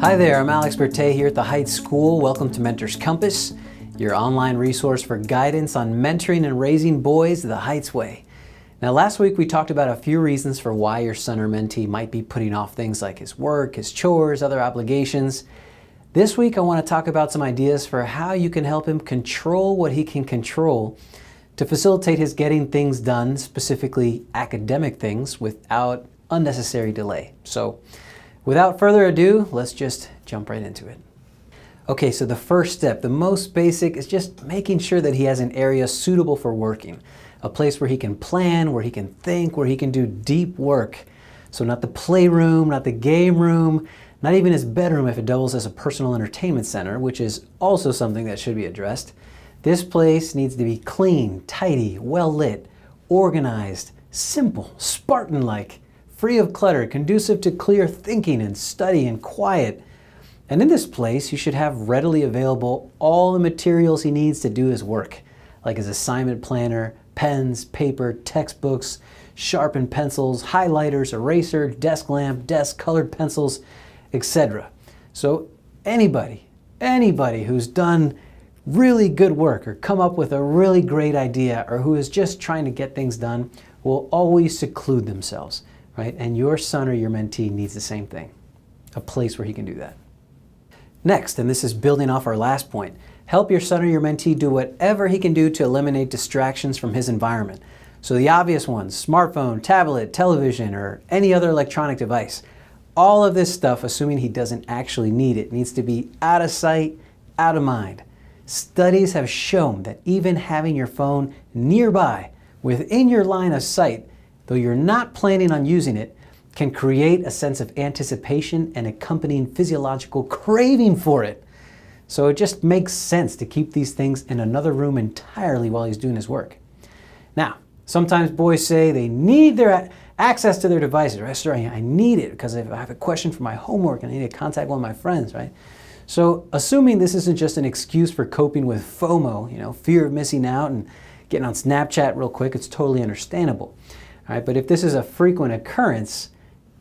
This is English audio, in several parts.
Hi there, I'm Alex Bertay here at the Heights School. Welcome to Mentor's Compass, your online resource for guidance on mentoring and raising boys the Heights way. Now, last week we talked about a few reasons for why your son or mentee might be putting off things like his work, his chores, other obligations. This week I want to talk about some ideas for how you can help him control what he can control to facilitate his getting things done, specifically academic things, without unnecessary delay. So, without further ado, let's just jump right into it. Okay, so the first step, the most basic, is just making sure that he has an area suitable for working. A place where he can plan, where he can think, where he can do deep work. So not the playroom, not the game room, not even his bedroom if it doubles as a personal entertainment center, which is also something that should be addressed. This place needs to be clean, tidy, well lit, organized, simple, Spartan-like, free of clutter, conducive to clear thinking and study and quiet. And in this place, you should have readily available all the materials he needs to do his work, like his assignment planner, pens, paper, textbooks, sharpened pencils, highlighters, eraser, desk lamp, desk colored pencils, etc. So anybody who's done really good work or come up with a really great idea or who is just trying to get things done will always seclude themselves. Right? And your son or your mentee needs the same thing, a place where he can do that. Next, and this is building off our last point, help your son or your mentee do whatever he can do to eliminate distractions from his environment. So the obvious ones, smartphone, tablet, television, or any other electronic device. All of this stuff, assuming he doesn't actually need it, needs to be out of sight, out of mind. Studies have shown that even having your phone nearby, within your line of sight, though you're not planning on using it, can create a sense of anticipation and accompanying physiological craving for it. So it just makes sense to keep these things in another room entirely while he's doing his work. Now, sometimes boys say they need their access to their devices, right? Sorry, I need it because if I have a question for my homework and I need to contact one of my friends, right? So assuming this isn't just an excuse for coping with FOMO, fear of missing out and getting on Snapchat real quick, it's totally understandable. All right, but if this is a frequent occurrence,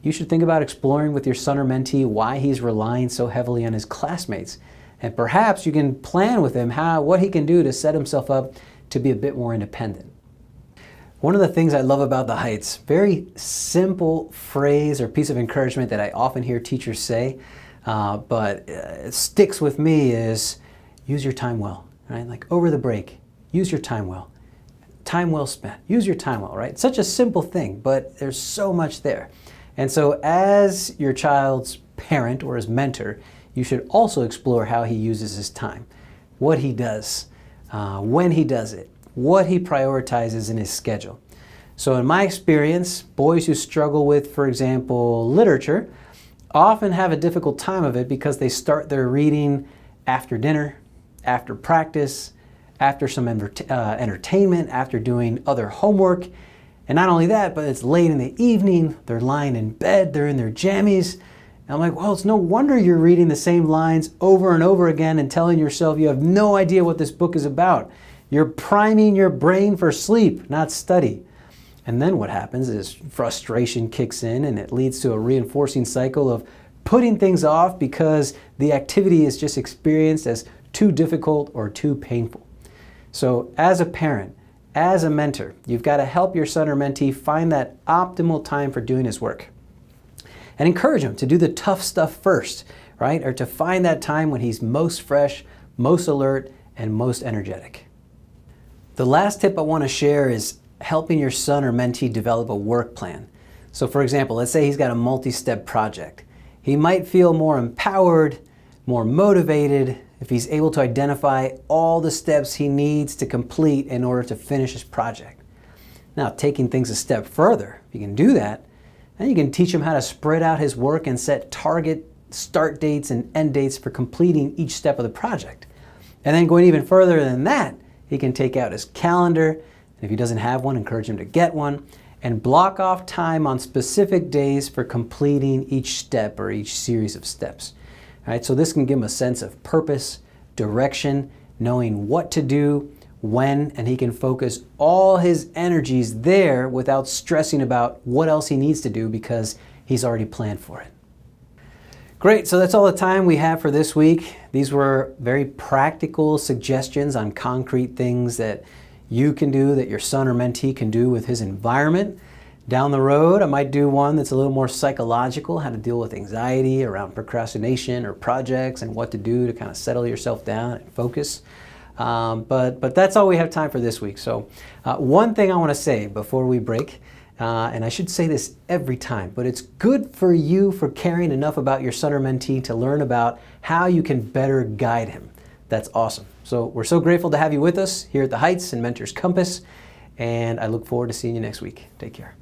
you should think about exploring with your son or mentee why he's relying so heavily on his classmates. And perhaps you can plan with him what he can do to set himself up to be a bit more independent. One of the things I love about the Heights, very simple phrase or piece of encouragement that I often hear teachers say, but it sticks with me, is use your time well. Right? Like over the break, use your time well. Time well spent. Use your time well, right? Such a simple thing, but there's so much there. And so as your child's parent or his mentor, you should also explore how he uses his time, what he does, when he does it, what he prioritizes in his schedule. So in my experience, boys who struggle with, for example, literature, often have a difficult time of it because they start their reading after dinner, after practice, after some entertainment, after doing other homework. And not only that, but it's late in the evening, they're lying in bed, they're in their jammies. And I'm like, well, it's no wonder you're reading the same lines over and over again and telling yourself you have no idea what this book is about. You're priming your brain for sleep, not study. And then what happens is frustration kicks in and it leads to a reinforcing cycle of putting things off because the activity is just experienced as too difficult or too painful. So as a parent, as a mentor, you've got to help your son or mentee find that optimal time for doing his work. And encourage him to do the tough stuff first, right? Or to find that time when he's most fresh, most alert, and most energetic. The last tip I want to share is helping your son or mentee develop a work plan. So for example, let's say he's got a multi-step project. He might feel more empowered, more motivated, if he's able to identify all the steps he needs to complete in order to finish his project. Now, taking things a step further, if you can do that, then you can teach him how to spread out his work and set target start dates and end dates for completing each step of the project. And then going even further than that, he can take out his calendar, and if he doesn't have one, encourage him to get one, and block off time on specific days for completing each step or each series of steps. All right, so this can give him a sense of purpose, direction, knowing what to do, when, and he can focus all his energies there without stressing about what else he needs to do because he's already planned for it. Great, so that's all the time we have for this week. These were very practical suggestions on concrete things that you can do, that your son or mentee can do with his environment. Down the road, I might do one that's a little more psychological, how to deal with anxiety around procrastination or projects and what to do to kind of settle yourself down and focus. But that's all we have time for this week. So one thing I want to say before we break, and I should say this every time, but it's good for you for caring enough about your son or mentee to learn about how you can better guide him. That's awesome. So we're so grateful to have you with us here at the Heights and Mentors Compass, and I look forward to seeing you next week. Take care.